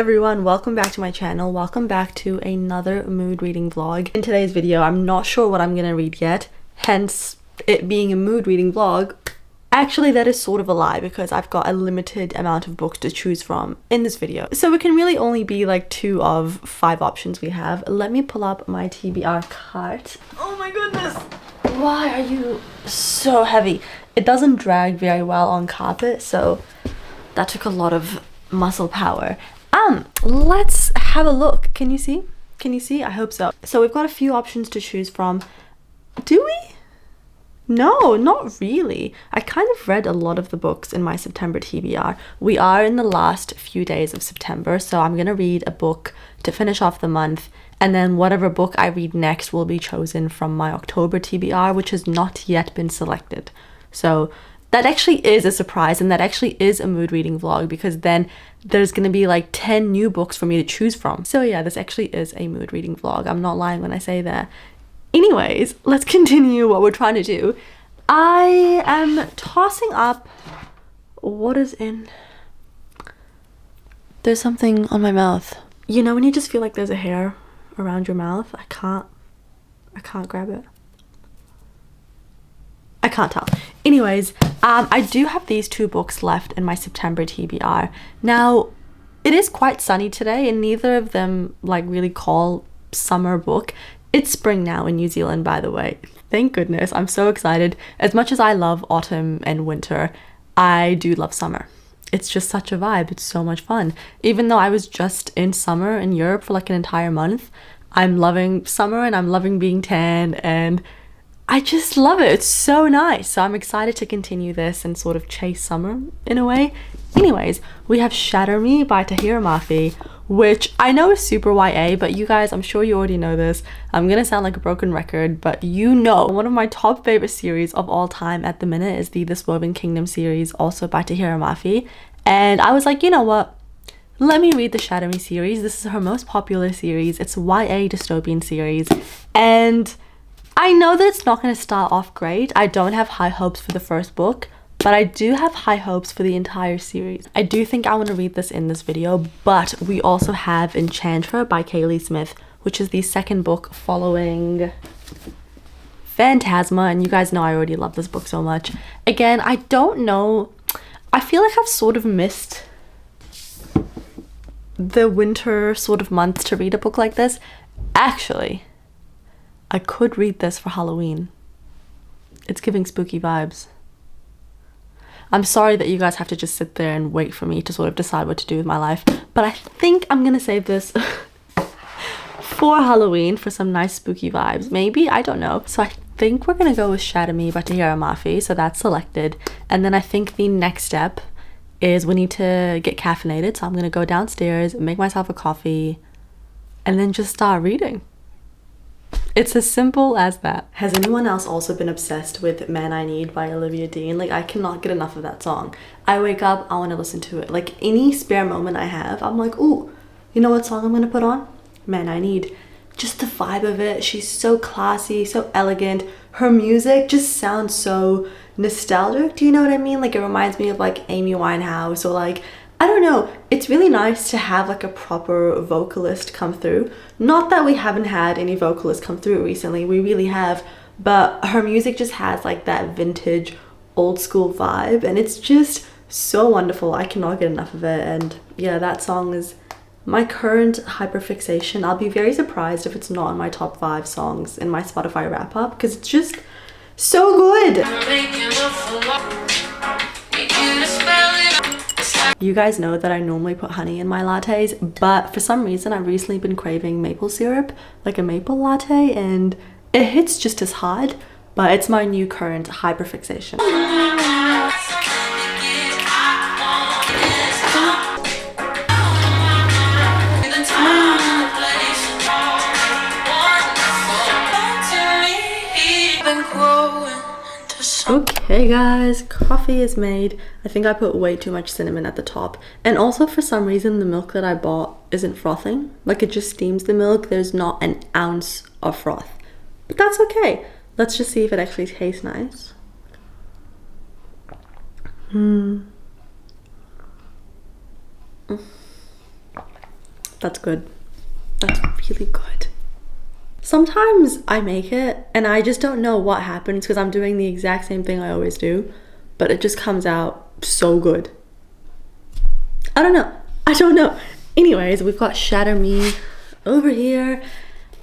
everyone, welcome back to my channel. Welcome back to another mood reading vlog. In today's video, I'm not sure what I'm gonna read yet, hence it being a mood reading vlog. Actually, that is sort of a lie because I've got a limited amount of books to choose from in this video. So it can really only be like 2 of 5 options we have. Let me pull up my TBR cart. Oh my goodness! Why are you so heavy? It doesn't drag very well on carpet, so that took a lot of muscle power. Let's have a look. Can you see? Can you see? I hope so. So we've got a few options to choose from. Do we? No, not really. I kind of read a lot of the books in my September TBR. We are in the last few days of September, so I'm gonna read a book to finish off the month, and then whatever book I read next will be chosen from my October TBR, which has not yet been selected. So that actually is a surprise, and that actually is a mood reading vlog because then there's gonna be like 10 new books for me to choose from. So yeah, this actually is a mood reading vlog. I'm not lying when I say that. Anyways, let's continue what we're trying to do. I am tossing up what is in... There's something on my mouth. You know when you just feel like there's a hair around your mouth? I can't grab it. I can't tell. Anyways, I do have these 2 books left in my September TBR. Now, it is quite sunny today and neither of them like really call summer book. It's spring now in New Zealand, by the way. Thank goodness. I'm so excited. As much as I love autumn and winter, I do love summer. It's just such a vibe. It's so much fun. Even though I was just in summer in Europe for like an entire month, I'm loving summer and I'm loving being tan and I just love it. It's so nice. So I'm excited to continue this and sort of chase summer in a way. Anyways, we have Shatter Me by Tahera Mafi, which I know is super YA, but you guys, I'm sure you already know this. I'm gonna sound like a broken record, but you know, one of my top favorite series of all time at the minute is the This Woven Kingdom series, also by Tahera Mafi. And I was like, you know what? Let me read the Shatter Me series. This is her most popular series. It's a YA dystopian series. And I know that it's not going to start off great. I don't have high hopes for the first book, but I do have high hopes for the entire series. I do think I want to read this in this video, but we also have Enchanter by Kaylee Smith, which is the second book following Phantasma, and you guys know I already love this book so much. Again, I don't know. I feel like I've sort of missed the winter sort of months to read a book like this. Actually, I could read this for Halloween. It's giving spooky vibes. I'm sorry that you guys have to just sit there and wait for me to sort of decide what to do with my life, but I think I'm gonna save this for Halloween for some nice spooky vibes. Maybe, I don't know. So I think we're gonna go with Shatter Me by Tahera Mafi, so that's selected. And then I think the next step is we need to get caffeinated, so I'm gonna go downstairs, make myself a coffee, and then just start reading. It's as simple as that. Has anyone else also been obsessed with Man I Need by Olivia Dean? Like, I cannot get enough of that song. I wake up, I want to listen to it. Like, any spare moment I have, I'm like, ooh, you know what song I'm gonna put on? Man I Need. Just the vibe of it. She's so classy, so elegant. Her music just sounds so nostalgic. Do you know what I mean? Like, it reminds me of like Amy Winehouse, or like, I don't know, it's really nice to have like a proper vocalist come through. Not that we haven't had any vocalists come through recently, we really have, but her music just has like that vintage old school vibe and it's just so wonderful. I cannot get enough of it, and yeah, that song is my current hyperfixation. I'll be very surprised if it's not in my top 5 songs in my Spotify wrap up because it's just so good. You guys know that I normally put honey in my lattes, but for some reason I've recently been craving maple syrup, like a maple latte, and it hits just as hard, but it's my new current hyperfixation. Okay guys, coffee is made. I think I put way too much cinnamon at the top, and also for some reason the milk that I bought isn't frothing. Like, it just steams the milk. There's not an ounce of froth, but that's okay. Let's just see if it actually tastes nice. That's good. That's really good. Sometimes I make it and I just don't know what happens because I'm doing the exact same thing I always do, but it just comes out so good. I don't know. Anyways, we've got Shatter Me over here.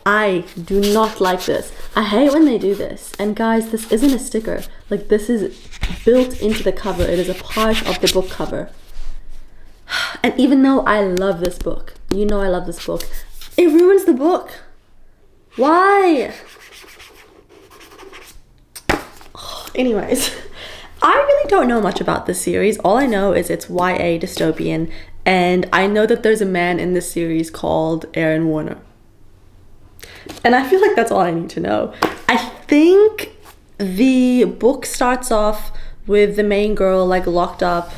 I do not like this. I hate when they do this. And guys, this isn't a sticker. Like, this is built into the cover. It is a part of the book cover. And even though I love this book, you know I love this book, it ruins the book. Why? Anyways, I really don't know much about this series. All I know is it's YA dystopian, and I know that there's a man in this series called Aaron Warner. And I feel like that's all I need to know. I think the book starts off with the main girl like locked up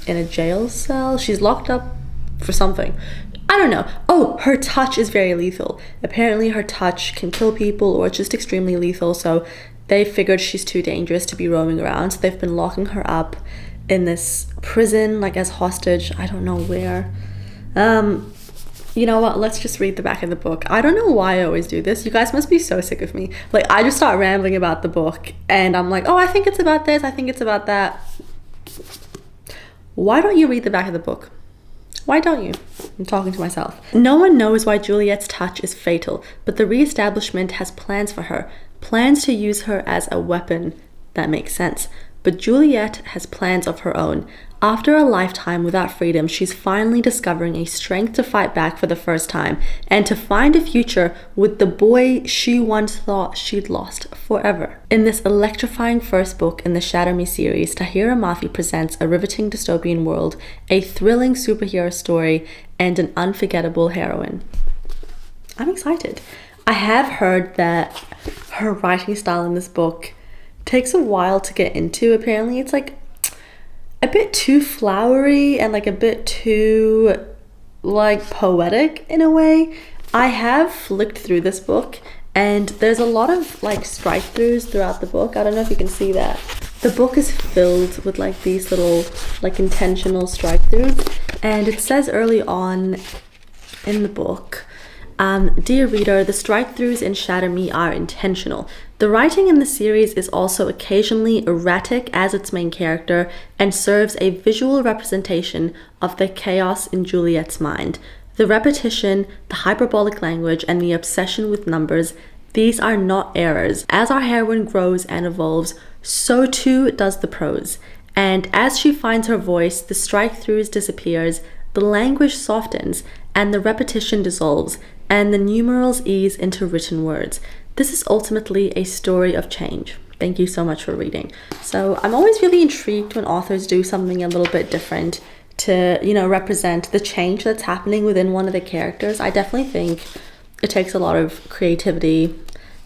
in a jail cell. She's locked up for something. I don't know. Oh, her touch is very lethal. Apparently her touch can kill people, or it's just extremely lethal. So they figured she's too dangerous to be roaming around. So they've been locking her up in this prison, like as hostage. I don't know where. You know what? Let's just read the back of the book. I don't know why I always do this. You guys must be so sick of me. Like, I just start rambling about the book and I'm like, oh, I think it's about this. I think it's about that. Why don't you read the back of the book? Why don't you? I'm talking to myself. No one knows why Juliet's touch is fatal, but the reestablishment has plans for her. Plans to use her as a weapon. That makes sense. But Juliet has plans of her own. After a lifetime without freedom, she's finally discovering a strength to fight back for the first time and to find a future with the boy she once thought she'd lost forever. In this electrifying first book in the Shatter Me series, Tahera Mafi presents a riveting dystopian world, a thrilling superhero story, and an unforgettable heroine. I'm excited. I have heard that her writing style in this book takes a while to get into. Apparently it's like a bit too flowery and like a bit too like poetic in a way. I have flicked through this book and there's a lot of like strike throughs throughout the book. I don't know if you can see that. The book is filled with like these little like intentional strike throughs, and it says early on in the book, dear reader, the strike-throughs in Shatter Me are intentional. The writing in the series is also occasionally erratic as its main character and serves a visual representation of the chaos in Juliet's mind. The repetition, the hyperbolic language, and the obsession with numbers, these are not errors. As our heroine grows and evolves, so too does the prose. And as she finds her voice, the strike-throughs disappears, the language softens, and the repetition dissolves, and the numerals ease into written words. This is ultimately a story of change. Thank you so much for reading. So I'm always really intrigued when authors do something a little bit different to, you know, represent the change that's happening within one of the characters. I definitely think it takes a lot of creativity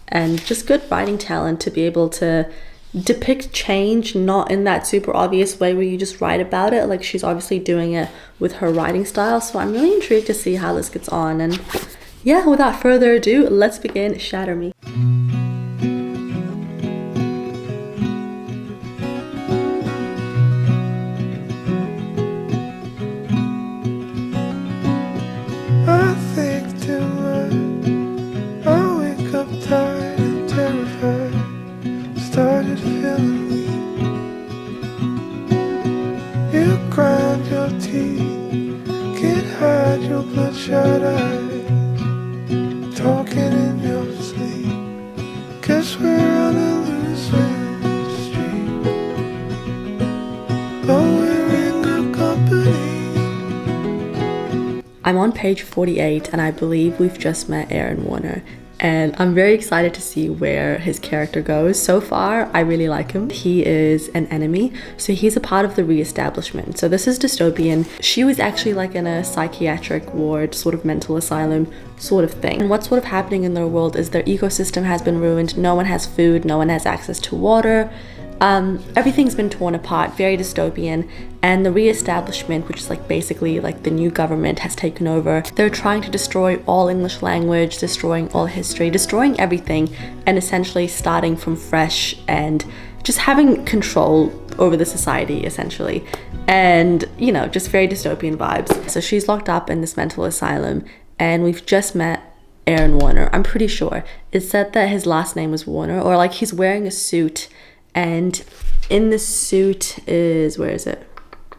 and just good writing talent to be able to depict change, not in that super obvious way where you just write about it. Like, she's obviously doing it with her writing style. So I'm really intrigued to see how this gets on. And yeah, without further ado, let's begin Shatter Me. I think too much. I wake up tired and terrified. Started feeling weak. You grind your teeth, can't hide your bloodshot eyes. Talking in your sleep. Guess we're on a losing streak. But we're in good company. I'm on page 48 and I believe we've just met Aaron Warner, and I'm very excited to see where his character goes. So far, I really like him. He is an enemy, so he's a part of the reestablishment. So this is dystopian. She was actually like in a psychiatric ward, sort of mental asylum sort of thing. And what's sort of happening in their world is their ecosystem has been ruined. No one has food, no one has access to water. Everything's been torn apart, very dystopian, and the reestablishment, which is like basically like the new government, has taken over. They're trying to destroy all English language, destroying all history, destroying everything, and essentially starting from fresh and just having control over the society essentially, and you know, just very dystopian vibes. So she's locked up in this mental asylum, and we've just met Aaron Warner. I'm pretty sure it said that his last name was Warner, or like he's wearing a suit, and in the suit is, where is it?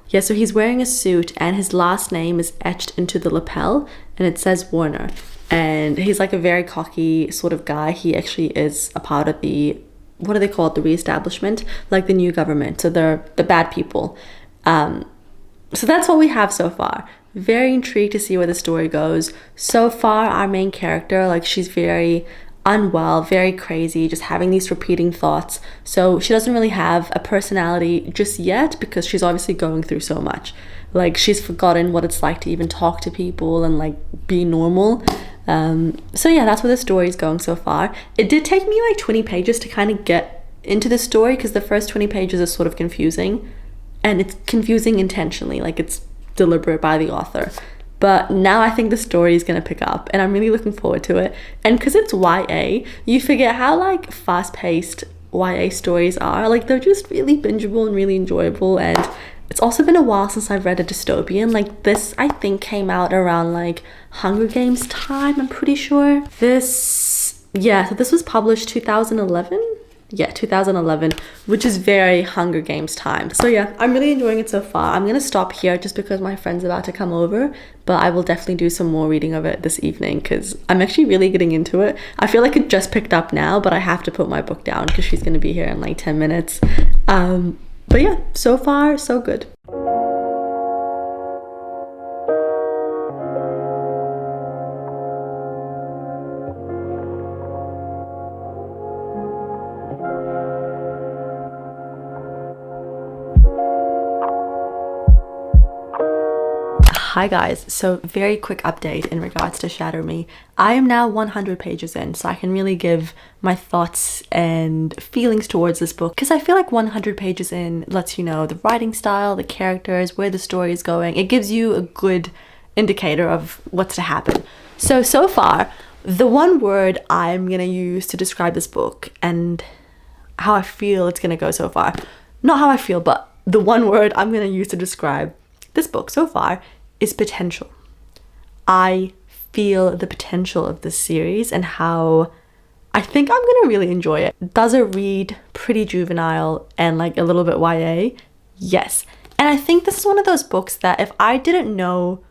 Yeah, so he's wearing a suit and his last name is etched into the lapel and it says Warner. And he's like a very cocky sort of guy. He actually is a part of the, what do they call it? The re-establishment, like the new government. So they're the bad people. So that's what we have so far. Very intrigued to see where the story goes. So far, our main character, like she's very unwell, very crazy, just having these repeating thoughts. So she doesn't really have a personality just yet because she's obviously going through so much. Like she's forgotten what it's like to even talk to people and like be normal. So yeah, that's where the story is going so far. It did take me like 20 pages to kind of get into the story because the first 20 pages are sort of confusing, and it's confusing intentionally, like it's deliberate by the author. But now I think the story is going to pick up and I'm really looking forward to it. And because it's YA, you forget how like fast-paced YA stories are. Like they're just really bingeable and really enjoyable. And it's also been a while since I've read a dystopian. Like this, I think, came out around like Hunger Games time, I'm pretty sure. So this was published 2011. Yeah, 2011, which is very Hunger Games time. So yeah, I'm really enjoying it so far. I'm gonna stop here just because my friend's about to come over, but I will definitely do some more reading of it this evening because I'm actually really getting into it. I feel like it just picked up now, but I have to put my book down because she's gonna be here in like 10 minutes. But yeah, so far, so good. Hi guys, so very quick update in regards to Shatter Me. I am now 100 pages in, so I can really give my thoughts and feelings towards this book because I feel like 100 pages in lets you know the writing style, the characters, where the story is going. It gives you a good indicator of what's to happen. So far, the one word I'm gonna use to describe this book and how I feel it's gonna go so far, not how I feel, but the one word I'm gonna use to describe this book so far is potential. I feel the potential of this series and how I think I'm gonna really enjoy it. Does it read pretty juvenile and like a little bit YA? Yes. And I think this is one of those books that if I didn't know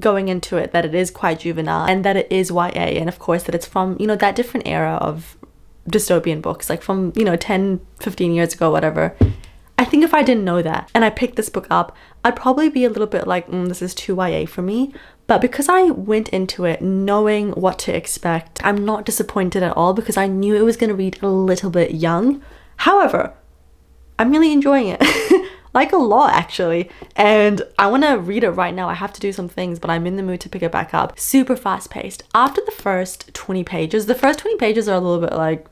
going into it that it is quite juvenile and that it is YA, and of course that it's from, you know, that different era of dystopian books, like from, you know, 10, 15 years ago, whatever. I think if I didn't know that and I picked this book up, I'd probably be a little bit like, this is too YA for me. But because I went into it knowing what to expect, I'm not disappointed at all because I knew it was going to read a little bit young. However, I'm really enjoying it. Like a lot actually. And I want to read it right now. I have to do some things, but I'm in the mood to pick it back up. Super fast paced. After the first 20 pages, the first 20 pages are a little bit like,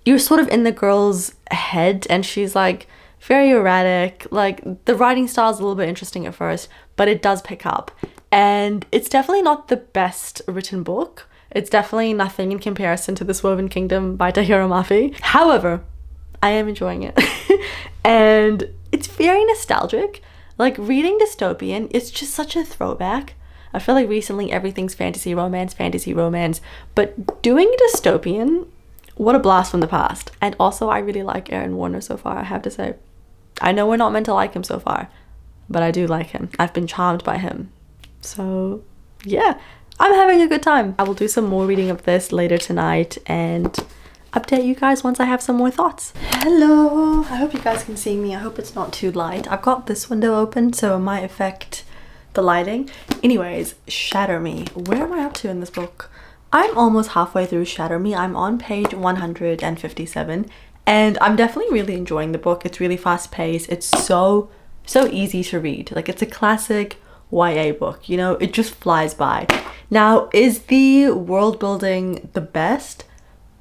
you're sort of in the girl's head and she's like, very erratic. Like the writing style is a little bit interesting at first, but it does pick up. And it's definitely not the best written book. It's definitely nothing in comparison to This Woven Kingdom by Tahera Mafi. However, I am enjoying it. And it's very nostalgic. Like reading dystopian, it's just such a throwback. I feel like recently everything's fantasy romance, but doing dystopian, what a blast from the past. And also I really like Aaron Warner so far, I have to say. I know we're not meant to like him so far, but I do like him. I've been charmed by him. So yeah, I'm having a good time. I will do some more reading of this later tonight and update you guys once I have some more thoughts. Hello, I hope you guys can see me. I hope it's not too light. I've got this window open, so it might affect the lighting. Anyways, Shatter Me. Where am I up to in this book? I'm almost halfway through Shatter Me. I'm on page 157 and I'm definitely really enjoying the book. It's really fast paced. It's so easy to read. Like it's a classic YA book, you know, it just flies by. Now, is the world building the best?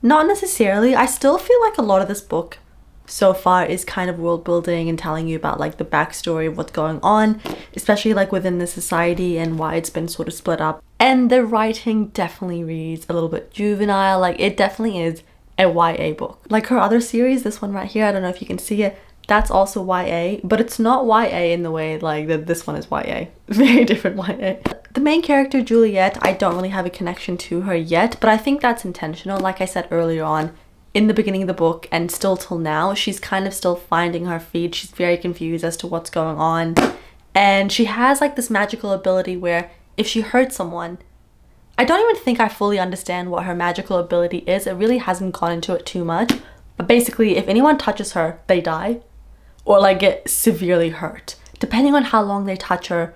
Not necessarily. I still feel like a lot of this book so far is kind of world building and telling you about like the backstory of what's going on, especially like within the society and why it's been sort of split up. And the writing definitely reads a little bit juvenile. Like it definitely is a YA book. Like her other series, this one right here, I don't know if you can see it, that's also YA, but it's not YA in the way like that this one is YA. Very different YA. The main character, Juliet, I don't really have a connection to her yet, but I think that's intentional. Like I said earlier on, in the beginning of the book and still till now, she's kind of still finding her feet. She's very confused as to what's going on. And she has like this magical ability where if she hurts someone, I don't even think I fully understand what her magical ability is. It really hasn't gone into it too much. But basically, if anyone touches her, they die or like get severely hurt. Depending on how long they touch her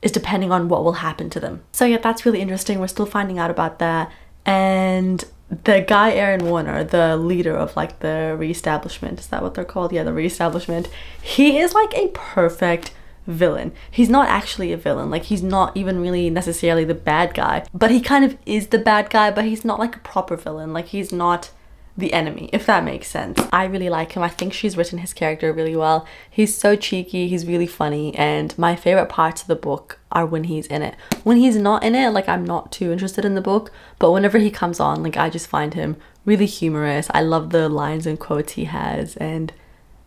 is depending on what will happen to them. So yeah, that's really interesting. We're still finding out about that. And the guy, Aaron Warner, the leader of like the Reestablishment, is that what they're called? Yeah, the Reestablishment. He is like a perfect villain. He's not actually a villain. Like he's not even really necessarily the bad guy, but he kind of is the bad guy, but he's not like a proper villain. Like he's not the enemy, if that makes sense. I really like him. I think she's written his character really well. He's so cheeky, he's really funny, and my favorite parts of the book are when he's in it. When he's not in it, like I'm not too interested in the book, but whenever he comes on, like I just find him really humorous. I love the lines and quotes he has, and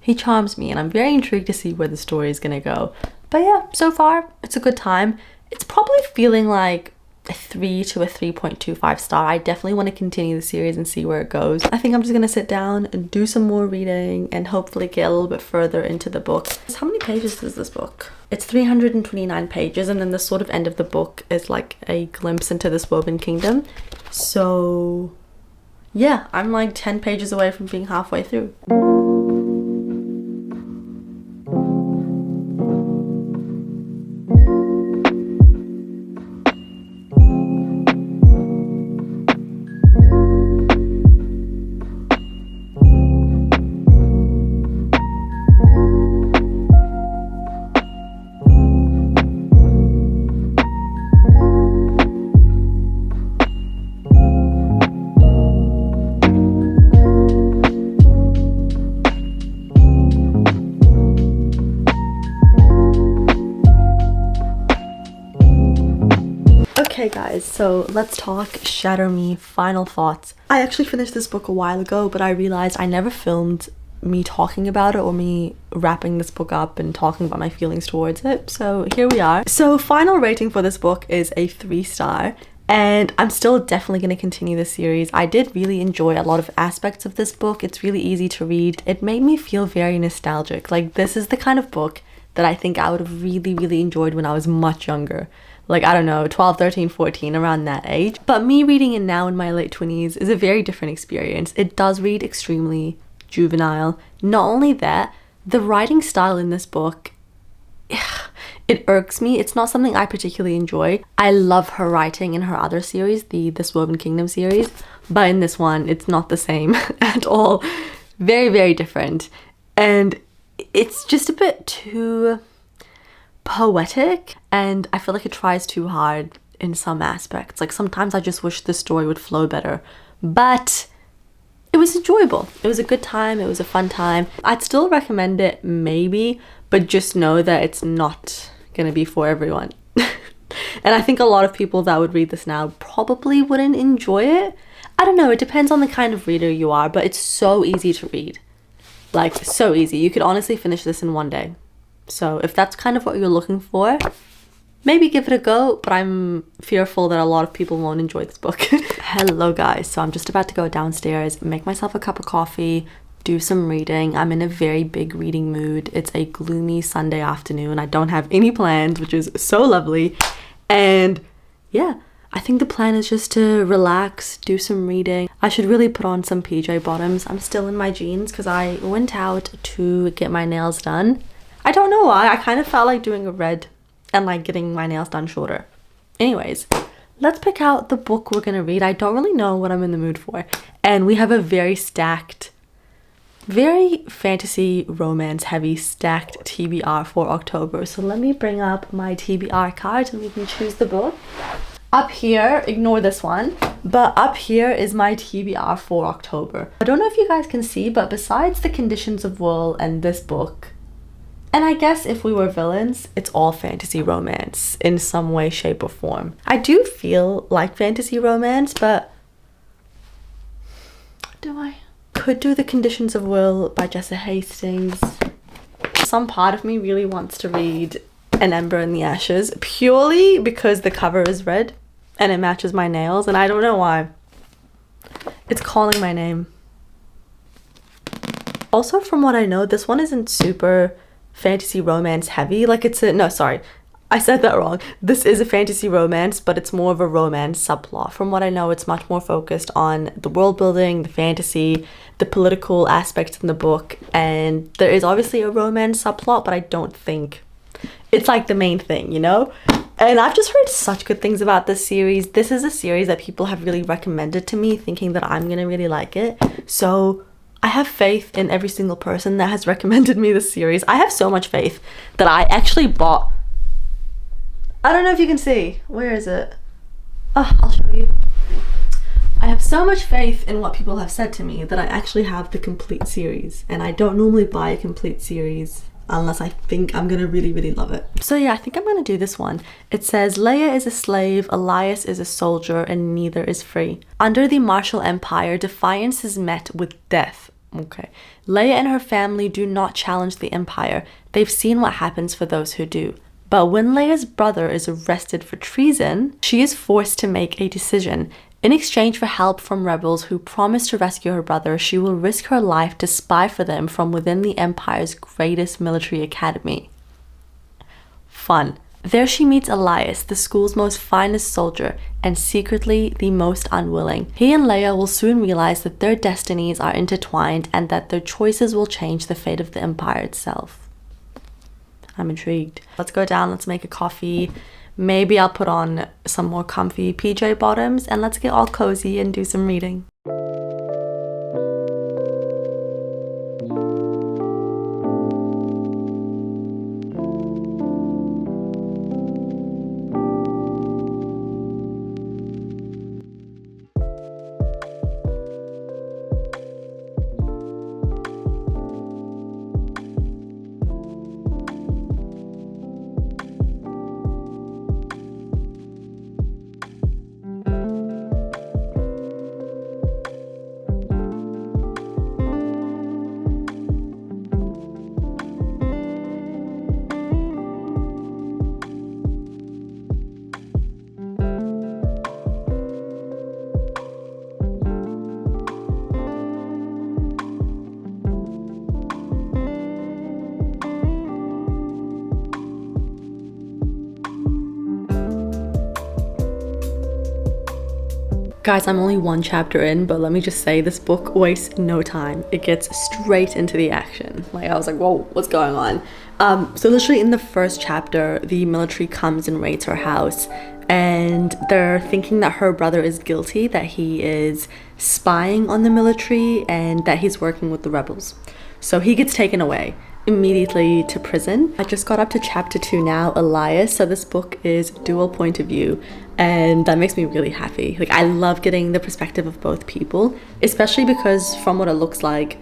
he charms me, and I'm very intrigued to see where the story is gonna go. But yeah, so far it's a good time. It's probably feeling like a 3 to a 3.25 star. I definitely want to continue the series and see where it goes. I think I'm just gonna sit down and do some more reading and hopefully get a little bit further into the book. How many pages is this book? It's 329 pages, and then the sort of end of the book is like a glimpse into this woven kingdom. So yeah, I'm like 10 pages away from being halfway through. Okay guys, so let's talk Shatter Me, final thoughts. I actually finished this book a while ago, but I realized I never filmed me talking about it or me wrapping this book up and talking about my feelings towards it. So here we are. So final rating for this book is a 3-star, and I'm still definitely going to continue this series. I did really enjoy a lot of aspects of this book. It's really easy to read. It made me feel very nostalgic. Like this is the kind of book that I think I would have really enjoyed when I was much younger. Like, I don't know, 12, 13, 14, around that age. But me reading it now in my late 20s is a very different experience. It does read extremely juvenile. Not only that, the writing style in this book, it irks me. It's not something I particularly enjoy. I love her writing in her other series, the This Woven Kingdom series, but in this one, it's not the same at all. Very different. And it's just a bit too poetic, and I feel like it tries too hard in some aspects. Like sometimes I just wish the story would flow better, but it was enjoyable. It was a good time. It was a fun time. I'd still recommend it maybe, but just know that it's not gonna be for everyone. And I think a lot of people that would read this now probably wouldn't enjoy it. I don't know, it depends on the kind of reader you are, but it's so easy to read. Like so easy. You could honestly finish this in one day. So if that's kind of what you're looking for, maybe give it a go, but I'm fearful that a lot of people won't enjoy this book. Hello guys, so I'm just about to go downstairs, make myself a cup of coffee, do some reading. I'm in a very big reading mood. It's a gloomy Sunday afternoon. I don't have any plans, which is so lovely. And yeah, I think the plan is just to relax, do some reading. I should really put on some PJ bottoms. I'm still in my jeans because I went out to get my nails done. I don't know why, I kind of felt like doing a red and like getting my nails done shorter. Anyways, let's pick out the book we're gonna read. I don't really know what I'm in the mood for. And we have a very stacked, very fantasy romance heavy stacked TBR for October. So let me bring up my TBR cards and we can choose the book. Up here, ignore this one, but up here is my TBR for October. I don't know if you guys can see, but besides the Conditions of Wool and this book, and I guess if we were villains, it's all fantasy romance in some way, shape, or form. I do feel like fantasy romance, but do I? Could do The Conditions of Will by Jessa Hastings. Some part of me really wants to read An Ember in the Ashes purely because the cover is red and it matches my nails, and I don't know why. It's calling my name. Also, from what I know, this one isn't super fantasy romance heavy. Like it's a, no, sorry, I said that wrong. This is a fantasy romance, but it's more of a romance subplot. From what I know, it's much more focused on the world building, the fantasy, the political aspects in the book, and there is obviously a romance subplot, but I don't think it's like the main thing, you know? And I've just heard such good things about this series. This is a series that people have really recommended to me, thinking that I'm gonna really like it. So I have faith in every single person that has recommended me this series. I have so much faith that I actually bought, I don't know if you can see, where is it? Oh, I'll show you. I have so much faith in what people have said to me that I actually have the complete series, and I don't normally buy a complete series unless I think I'm gonna really, really love it. So yeah, I think I'm gonna do this one. It says, Leia is a slave, Elias is a soldier, and neither is free. Under the Martial Empire, defiance is met with death. Okay. Leia and her family do not challenge the Empire. They've seen what happens for those who do. But when Leia's brother is arrested for treason, she is forced to make a decision. In exchange for help from rebels who promise to rescue her brother, she will risk her life to spy for them from within the Empire's greatest military academy. Fun. There she meets Elias, the school's most finest soldier, and secretly the most unwilling. He and Leia will soon realize that their destinies are intertwined and that their choices will change the fate of the Empire itself. I'm intrigued. Let's go down, let's make a coffee. Maybe I'll put on some more comfy PJ bottoms and let's get all cozy and do some reading. Guys, I'm only one chapter in, but let me just say this book wastes no time. It gets straight into the action. Like, I was like, whoa, what's going on? So literally in the first chapter, the military comes and raids her house, and they're thinking that her brother is guilty, that he is spying on the military and that he's working with the rebels. So he gets taken away immediately to prison. I just got up to chapter 2 now, Elias. So this book is dual point of view, and that makes me really happy. Like, I love getting the perspective of both people, especially because from what it looks like,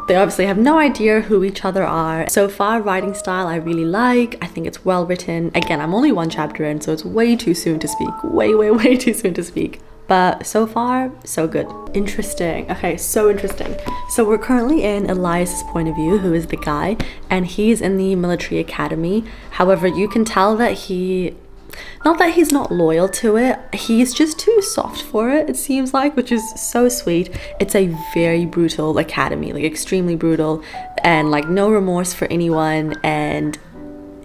they obviously have no idea who each other are. So far, writing style I really like. I think it's well written. Again, I'm only one chapter in, so it's way too soon to speak. Way too soon to speak. But so far, so good. Interesting. Okay, so interesting. So we're currently in Elias's point of view, who is the guy, and he's in the military academy. However, you can tell that not that he's not loyal to it, he's just too soft for it, it seems like, which is so sweet. It's a very brutal academy, like extremely brutal, and like no remorse for anyone, and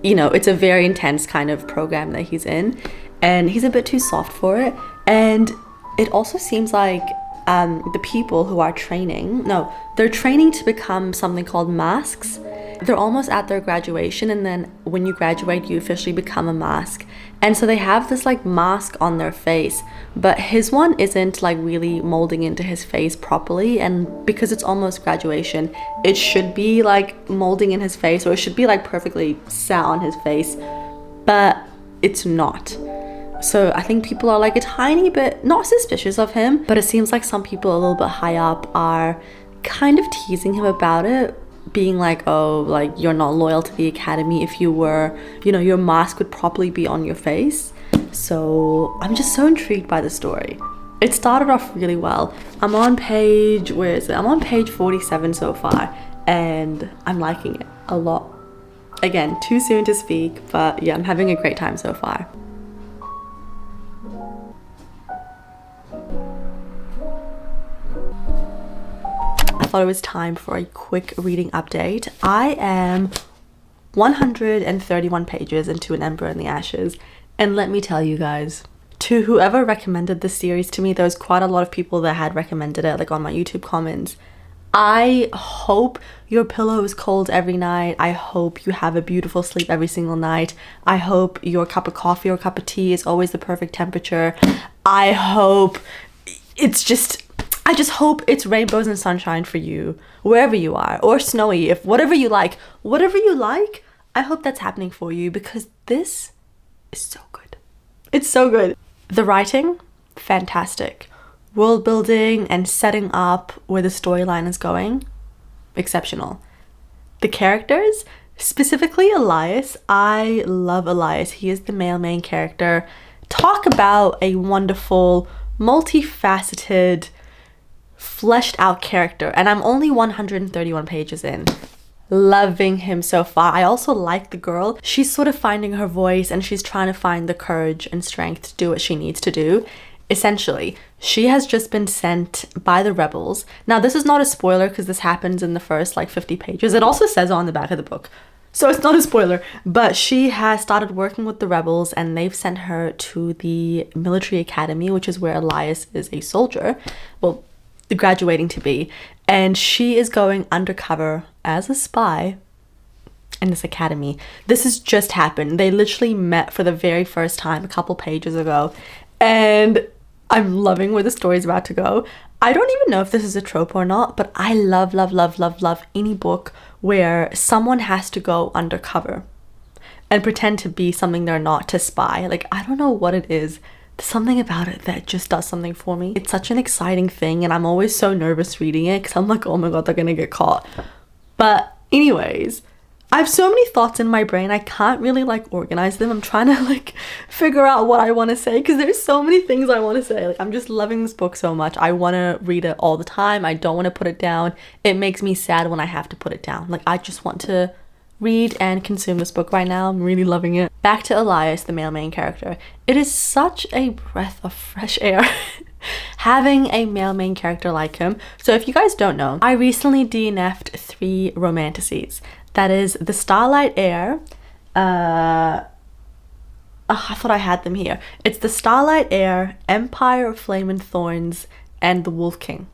you know, it's a very intense kind of program that he's in, and he's a bit too soft for it. And it also seems like the people who are they're training to become something called masks. They're almost at their graduation, and then when you graduate, you officially become a mask. And so they have this like mask on their face, but his one isn't like really molding into his face properly, and because it's almost graduation, it should be like molding in his face, or it should be like perfectly sat on his face, but it's not. So I think people are like a tiny bit not suspicious of him, but it seems like some people a little bit high up are kind of teasing him about it, being like, oh, like you're not loyal to the academy. If you were, you know, your mask would probably be on your face. So I'm just so intrigued by the story. It started off really well. I'm on page, where is it? I'm on page 47 so far, and I'm liking it a lot. Again, too soon to speak, but yeah, I'm having a great time so far. I thought it was time for a quick reading update. I am 131 pages into an Ember in the Ashes, and let me tell you guys, to whoever recommended this series to me, there was quite a lot of people that had recommended it, like on my YouTube comments. I hope your pillow is cold every night. I hope you have a beautiful sleep every single night. I hope your cup of coffee or cup of tea is always the perfect temperature. I hope I just hope it's rainbows and sunshine for you, wherever you are, or snowy, if whatever you like, I hope that's happening for you, because this is so good. It's so good. The writing, fantastic. World building and setting up where the storyline is going, exceptional. The characters, specifically Elias, I love Elias. He is the male main character. Talk about a wonderful, multifaceted, fleshed out character, and I'm only 131 pages in. Loving him so far. I also like the girl. She's sort of finding her voice, and she's trying to find the courage and strength to do what she needs to do. Essentially, she has just been sent by the rebels. Now, this is not a spoiler because this happens in the first like 50 pages. It also says on the back of the book, so it's not a spoiler, but she has started working with the rebels, and they've sent her to the military academy, which is where Elias is a soldier, well, graduating to be, and she is going undercover as a spy in this academy. This has just happened. They literally met for the very first time a couple pages ago, and I'm loving where the story's about to go. I don't even know if this is a trope or not, but I love any book where someone has to go undercover and pretend to be something they're not, to spy. Like, I don't know what it is. There's something about it that just does something for me. It's such an exciting thing, and I'm always so nervous reading it because I'm like, oh my god, they're gonna get caught. But anyways, I have so many thoughts in my brain. I can't really like organize them. I'm trying to like figure out what I want to say because there's so many things I want to say. Like, I'm just loving this book so much. I want to read it all the time. I don't want to put it down. It makes me sad when I have to put it down. Like, I just want to read and consume this book right now. I'm really loving it. Back to Elias, the male main character. It is such a breath of fresh air having a male main character like him. So if you guys don't know, I recently DNF'd 3 romanticides. That is the Starlight Heir. I thought I had them here. It's the Starlight Heir, Empire of Flame and Thorns, and the Wolf King.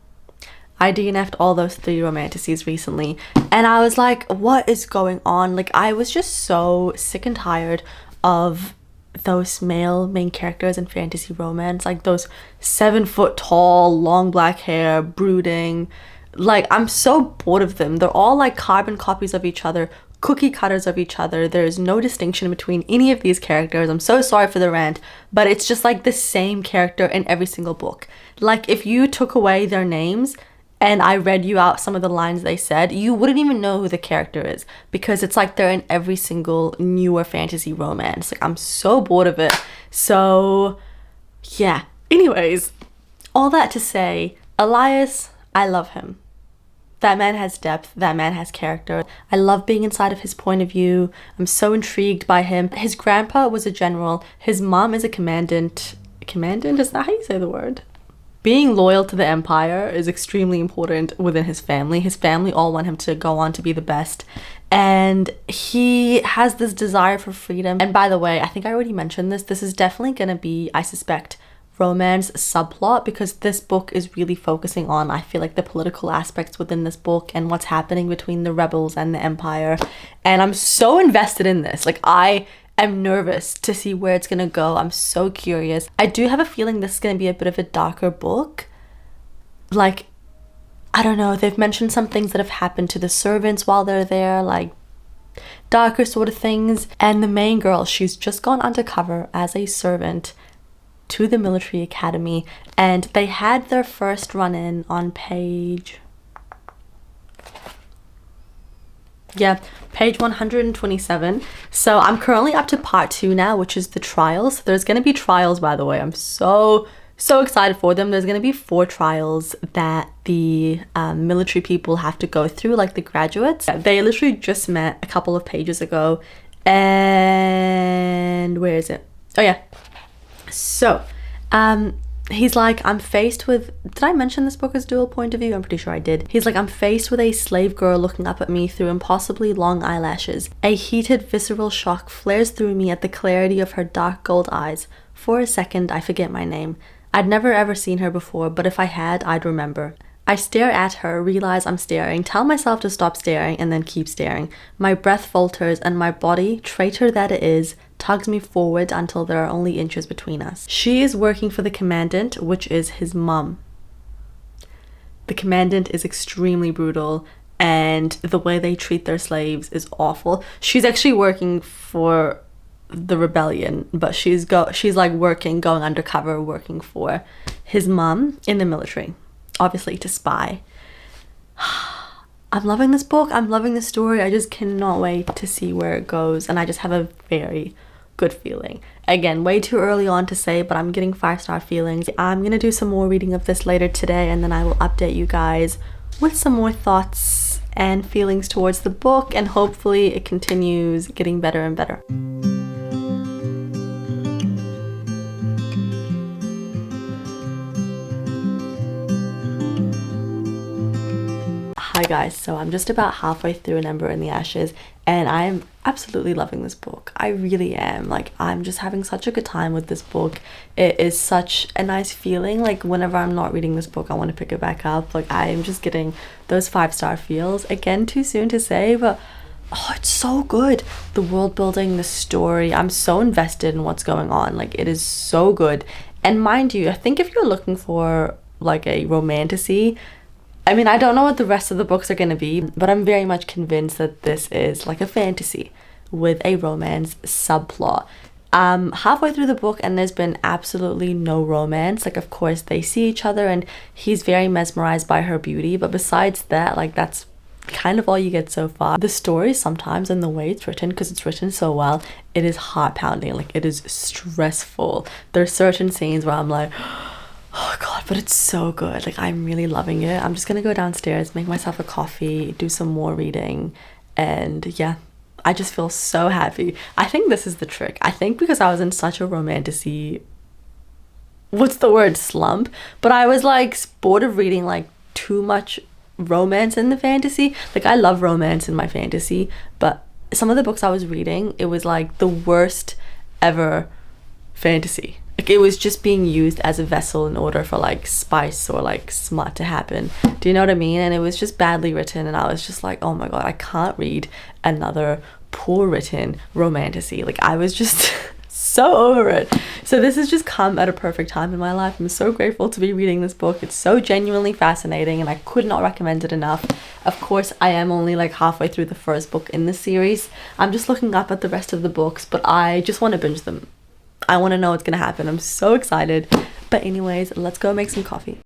I DNF'd all those 3 romanticides recently, and I was like, what is going on? Like, I was just so sick and tired of those male main characters in fantasy romance, like those 7 foot tall, long black hair, brooding. Like, I'm so bored of them. They're all like carbon copies of each other, cookie cutters of each other. There's no distinction between any of these characters. I'm so sorry for the rant, but it's just like the same character in every single book. Like, if you took away their names and I read you out some of the lines they said, you wouldn't even know who the character is, because it's like they're in every single newer fantasy romance. Like, I'm so bored of it. So yeah, anyways, all that to say, Elias, I love him. That man has depth. That man has character. I love being inside of his point of view. I'm so intrigued by him. His grandpa was a general. His mom is a commandant. Commandant? Is that how you say the word? Being loyal to the empire is extremely important within his family. His family all want him to go on to be the best. And he has this desire for freedom. And by the way, I think I already mentioned this. This is definitely going to be, I suspect, romance subplot, because this book is really focusing on, I feel like, the political aspects within this book and what's happening between the rebels and the empire. And I'm so invested in this. Like, I'm nervous to see where it's gonna go. I'm so curious. I do have a feeling this is gonna be a bit of a darker book. Like, I don't know, they've mentioned some things that have happened to the servants while they're there, like darker sort of things. And the main girl, she's just gone undercover as a servant to the military academy, and they had their first run-in on page 127. So I'm currently up to part 2 now, which is the trials. There's gonna be trials, by the way. I'm so So excited for them. There's going to be 4 trials that the military people have to go through, like the graduates. They literally just met a couple of pages ago. And where is it? Oh yeah. So he's like, I'm faced with, did I mention this book as dual point of view? I'm pretty sure I did. He's like, I'm faced with a slave girl looking up at me through impossibly long eyelashes. A heated visceral shock flares through me at the clarity of her dark gold eyes. For a second, I forget my name. I'd never ever seen her before, but if I had, I'd remember. I stare at her, realize I'm staring, tell myself to stop staring, and then keep staring. My breath falters, and my body, traitor that it is, tugs me forward until there are only inches between us. She is working for the commandant, which is his mum. The commandant is extremely brutal, and the way they treat their slaves is awful. She's actually working for the rebellion, but she's like going undercover, working for his mum in the military, obviously to spy. I'm loving this book. I'm loving the story. I just cannot wait to see where it goes, and I just have a very good feeling. Again, way too early on to say, but I'm getting 5-star feelings. I'm gonna do some more reading of this later today, and then I will update you guys with some more thoughts and feelings towards the book, and hopefully it continues getting better and better. Hi guys, so I'm just about halfway through an Ember in the Ashes, and I'm absolutely loving this book. I really am. Like, I'm just having such a good time with this book. It is such a nice feeling. Like, whenever I'm not reading this book, I want to pick it back up. Like, I am just getting those 5-star feels. Again, too soon to say, but oh, it's so good. The world building, the story, I'm so invested in what's going on. Like, it is so good. And mind you, I think if you're looking for like a romantasy, I mean, I don't know what the rest of the books are going to be, but I'm very much convinced that this is like a fantasy with a romance subplot. Halfway through the book, and there's been absolutely no romance. Like, of course, they see each other and he's very mesmerized by her beauty, but besides that, like, that's kind of all you get so far. The story sometimes, and the way it's written, because it's written so well, it is heart-pounding. Like, it is stressful. There's certain scenes where I'm like, oh god, but it's so good. Like, I'm really loving it. I'm just gonna go downstairs, make myself a coffee, do some more reading, and yeah, I just feel so happy. I think this is the trick. I think because I was in such a romantasy, what's the word, slump, but I was like bored of reading like too much romance in the fantasy. Like, I love romance in my fantasy, but some of the books I was reading, it was like the worst ever fantasy. Like, it was just being used as a vessel in order for like spice or like smut to happen. Do you know what I mean? And it was just badly written, and I was just like, oh my god, I can't read another poor written romantasy. Like, I was just so over it. So this has just come at a perfect time in my life. I'm so grateful to be reading this book. It's so genuinely fascinating, and I could not recommend it enough. Of course, I am only like halfway through the first book in this series. I'm just looking up at the rest of the books, but I just want to binge them. I want to know what's gonna happen. I'm so excited. But anyways, let's go make some coffee.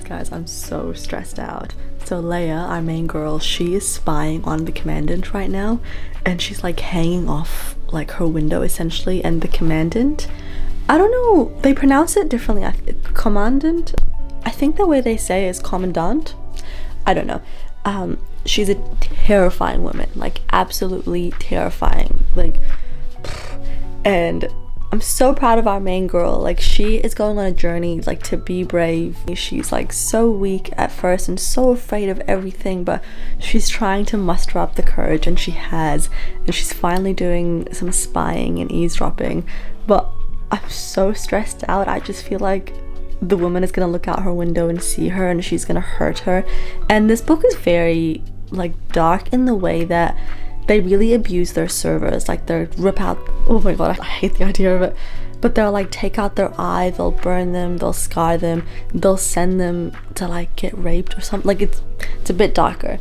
Guys, I'm so stressed out. So Leia, our main girl, she is spying on the commandant right now, and she's like hanging off like her window essentially, and the commandant, I don't know, they pronounce it differently. Commandant, I think the way they say is commandant, I don't know. She's a terrifying woman, like absolutely terrifying, like, and I'm so proud of our main girl. Like, she is going on a journey like to be brave. She's like so weak at first and so afraid of everything, but she's trying to muster up the courage, and she has, and she's finally doing some spying and eavesdropping. But I'm so stressed out. I just feel like the woman is gonna look out her window and see her, and she's gonna hurt her. And this book is very like dark in the way that they really abuse their servers. Like, they rip out, oh my god, I hate the idea of it, but they'll like take out their eye, they'll burn them, they'll scar them, they'll send them to like get raped or something. Like, it's a bit darker.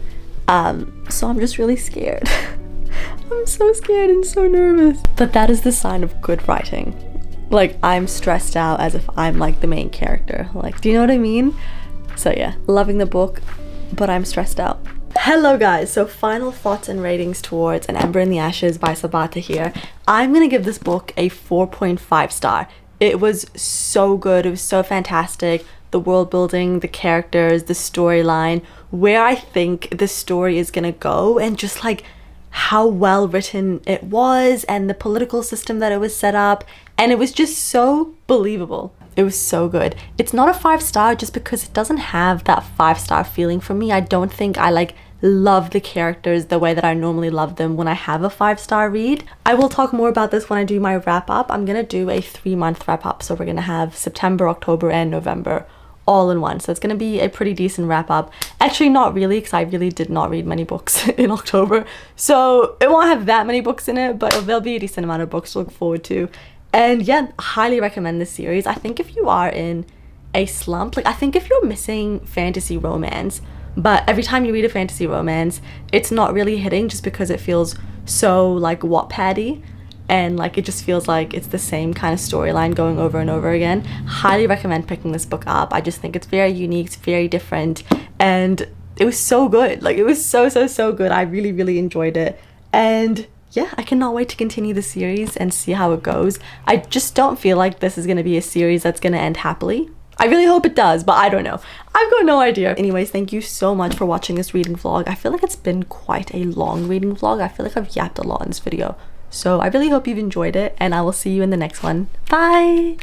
So I'm just really scared. I'm so scared and so nervous, but that is the sign of good writing. Like, I'm stressed out as if I'm like the main character. Like, do you know what I mean? So yeah, loving the book, but I'm stressed out. Hello guys, so final thoughts and ratings towards An Ember in the Ashes by Sabaa Tahir. I'm gonna give this book a 4.5 star. It was so good, it was so fantastic. The world building, the characters, the storyline, where I think the story is gonna go, and just like how well written it was, and the political system that it was set up, and it was just so believable. It was so good. It's not a 5-star just because it doesn't have that 5-star feeling for me. I don't think I like love the characters the way that I normally love them when I have a 5-star read. I will talk more about this when I do my wrap up. I'm gonna do a 3-month wrap up, so we're gonna have September, October, and November all in one. So it's gonna be a pretty decent wrap up. Actually, not really, because I really did not read many books in October, so it won't have that many books in it, but there'll be a decent amount of books to look forward to. And yeah, highly recommend this series. I think if you are in a slump, like I think if you're missing fantasy romance, but every time you read a fantasy romance, it's not really hitting just because it feels so like Wattpad-y, and like it just feels like it's the same kind of storyline going over and over again. Highly recommend picking this book up. I just think it's very unique, it's very different, and it was so good. Like, it was so good. I really enjoyed it. And yeah, I cannot wait to continue the series and see how it goes. I just don't feel like this is going to be a series that's going to end happily. I really hope it does, but I don't know. I've got no idea. Anyways, thank you so much for watching this reading vlog. I feel like it's been quite a long reading vlog. I feel like I've yapped a lot in this video. So I really hope you've enjoyed it, and I will see you in the next one. Bye!